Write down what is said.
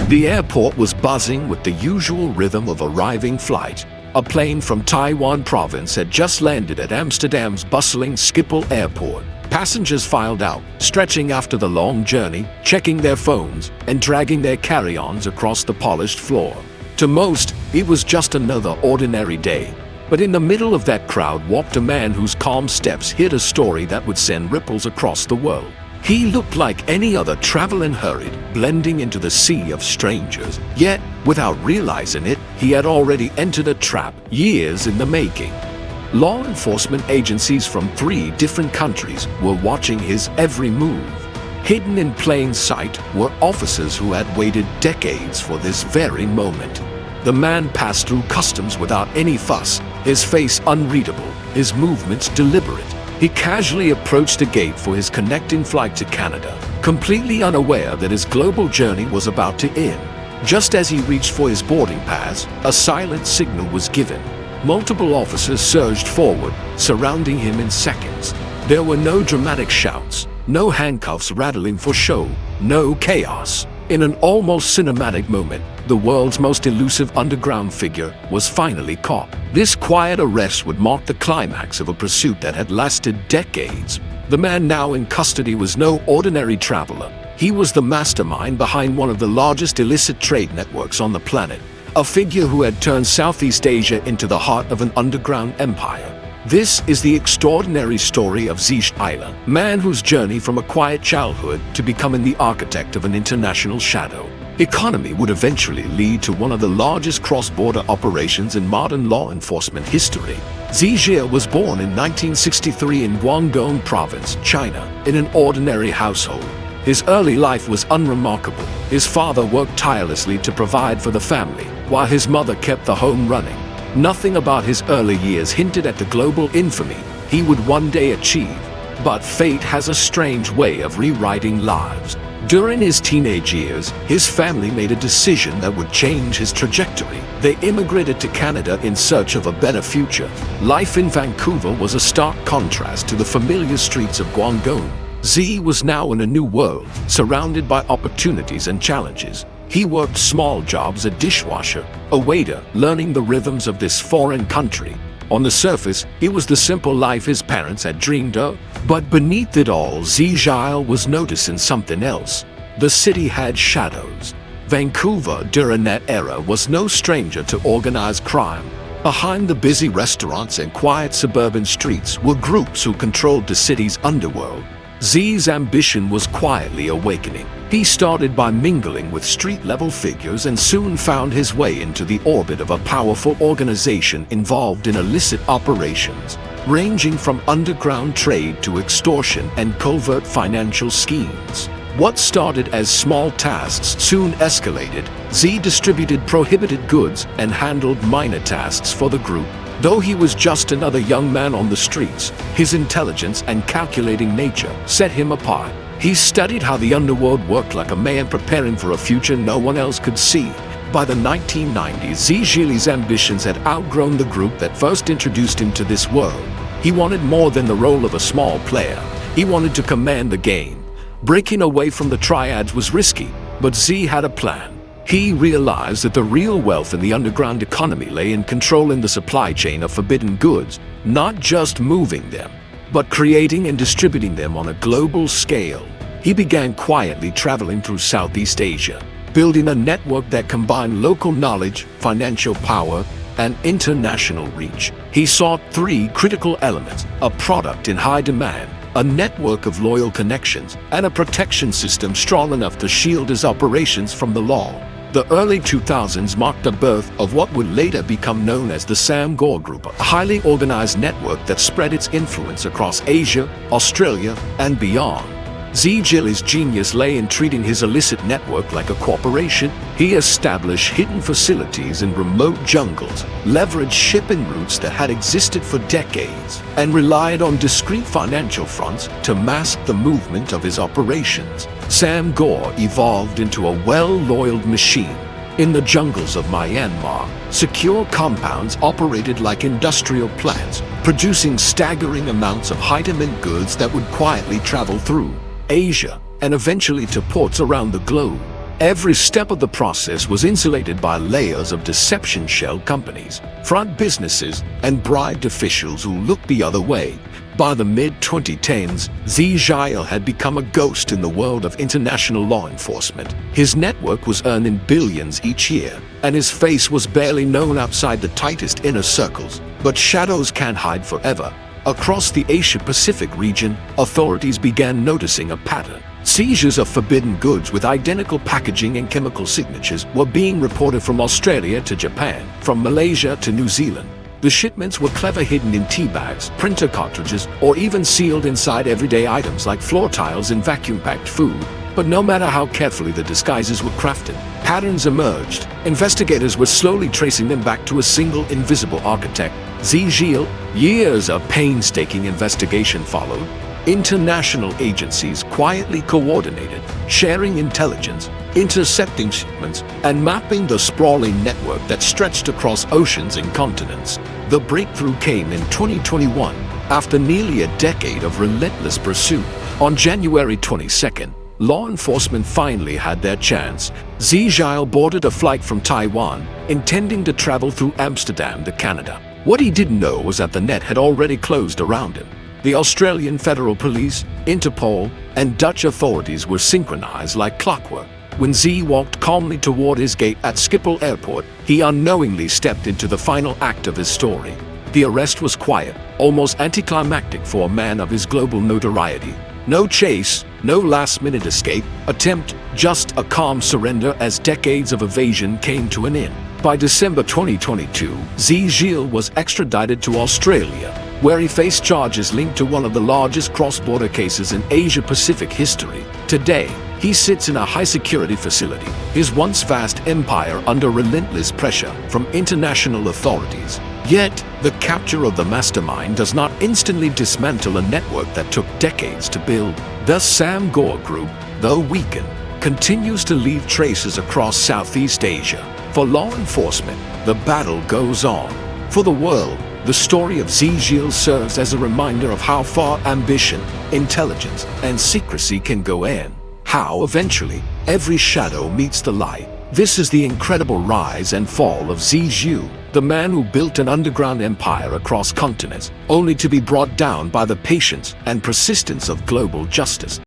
The airport was buzzing with the usual rhythm of arriving flight. A plane from Taiwan province had just landed at Amsterdam's bustling Schiphol airport. Passengers filed out, stretching after the long journey, checking their phones, and dragging their carry-ons across the polished floor. To most, it was just another ordinary day. But in the middle of that crowd walked a man whose calm steps hid a story that would send ripples across the world. He looked like any other traveler and hurried, blending into the sea of strangers. Yet, without realizing it, he had already entered a trap years in the making. Law enforcement agencies from 3 different countries were watching his every move. Hidden in plain sight were officers who had waited decades for this very moment. The man passed through customs without any fuss, his face unreadable, his movements deliberate. He casually approached the gate for his connecting flight to Canada, completely unaware that his global journey was about to end. Just as he reached for his boarding pass, a silent signal was given. Multiple officers surged forward, surrounding him in seconds. There were no dramatic shouts, no handcuffs rattling for show, no chaos. In an almost cinematic moment, the world's most elusive underground figure was finally caught. This quiet arrest would mark the climax of a pursuit that had lasted decades. The man now in custody was no ordinary traveler. He was the mastermind behind one of the largest illicit trade networks on the planet. A figure who had turned Southeast Asia into the heart of an underground empire. This is the extraordinary story of Xie Zhile, man whose journey from a quiet childhood to becoming the architect of an international shadow economy would eventually lead to one of the largest cross-border operations in modern law enforcement history. Xie Zhile was born in 1963 in Guangdong Province, China, in an ordinary household. His early life was unremarkable. His father worked tirelessly to provide for the family, while his mother kept the home running. Nothing about his early years hinted at the global infamy he would one day achieve. But fate has a strange way of rewriting lives. During his teenage years, his family made a decision that would change his trajectory. They immigrated to Canada in search of a better future. Life in Vancouver was a stark contrast to the familiar streets of Guangdong. Xie was now in a new world, surrounded by opportunities and challenges. He worked small jobs, a dishwasher, a waiter, learning the rhythms of this foreign country. On the surface, it was the simple life his parents had dreamed of. But beneath it all, Xie Zhile was noticing something else. The city had shadows. Vancouver during that era was no stranger to organized crime. Behind the busy restaurants and quiet suburban streets were groups who controlled the city's underworld. Xie's ambition was quietly awakening. He started by mingling with street-level figures and soon found his way into the orbit of a powerful organization involved in illicit operations, ranging from underground trade to extortion and covert financial schemes. What started as small tasks soon escalated. Xie distributed prohibited goods and handled minor tasks for the group. Though he was just another young man on the streets, his intelligence and calculating nature set him apart. He studied how the underworld worked like a man preparing for a future no one else could see. By the 1990s, Xie Zhile's ambitions had outgrown the group that first introduced him to this world. He wanted more than the role of a small player. He wanted to command the game. Breaking away from the triads was risky, but Xie had a plan. He realized that the real wealth in the underground economy lay in controlling the supply chain of forbidden goods, not just moving them, but creating and distributing them on a global scale. He began quietly traveling through Southeast Asia, building a network that combined local knowledge, financial power, and international reach. He sought 3 critical elements: a product in high demand, a network of loyal connections, and a protection system strong enough to shield his operations from the law. The early 2000s marked the birth of what would later become known as the Sam Gore Group, a highly organized network that spread its influence across Asia, Australia, and beyond. Xie Zhile's genius lay in treating his illicit network like a corporation. He established hidden facilities in remote jungles, leveraged shipping routes that had existed for decades, and relied on discreet financial fronts to mask the movement of his operations. Sam Gore evolved into a well-oiled machine. In the jungles of Myanmar, secure compounds operated like industrial plants, producing staggering amounts of high-demand goods that would quietly travel through Asia and eventually to ports around the globe. Every step of the process was insulated by layers of deception shell companies, front businesses, and bribed officials who looked the other way. By the mid-2010s, Xie Zhile had become a ghost in the world of international law enforcement. His network was earning billions each year, and his face was barely known outside the tightest inner circles. But shadows can't hide forever. Across the Asia-Pacific region, authorities began noticing a pattern. Seizures of forbidden goods with identical packaging and chemical signatures were being reported from Australia to Japan, from Malaysia to New Zealand. The shipments were clever hidden in tea bags, printer cartridges, or even sealed inside everyday items like floor tiles and vacuum-packed food. But no matter how carefully the disguises were crafted, patterns emerged. Investigators were slowly tracing them back to a single invisible architect, Xie Zhile. Years of painstaking investigation followed. International agencies quietly coordinated, sharing intelligence, intercepting shipments, and mapping the sprawling network that stretched across oceans and continents. The breakthrough came in 2021, after nearly a decade of relentless pursuit. On January 22nd, law enforcement finally had their chance. Xie Zhile boarded a flight from Taiwan, intending to travel through Amsterdam to Canada. What he didn't know was that the net had already closed around him. The Australian Federal Police, Interpol, and Dutch authorities were synchronized like clockwork. When Xie walked calmly toward his gate at Schiphol Airport, he unknowingly stepped into the final act of his story. The arrest was quiet, almost anticlimactic for a man of his global notoriety. No chase, no last-minute escape attempt, just a calm surrender as decades of evasion came to an end. By December 2022, Xie Zhile was extradited to Australia, where he faced charges linked to one of the largest cross-border cases in Asia-Pacific history. Today, he sits in a high-security facility, his once vast empire under relentless pressure from international authorities. Yet, the capture of the Mastermind does not instantly dismantle a network that took decades to build. The Sam Gore Group, though weakened, continues to leave traces across Southeast Asia. For law enforcement, the battle goes on. For the world, the story of Xie Zhile serves as a reminder of how far ambition, intelligence, and secrecy can go, and how eventually every shadow meets the light. This is the incredible rise and fall of Xie Zhile, the man who built an underground empire across continents, only to be brought down by the patience and persistence of global justice.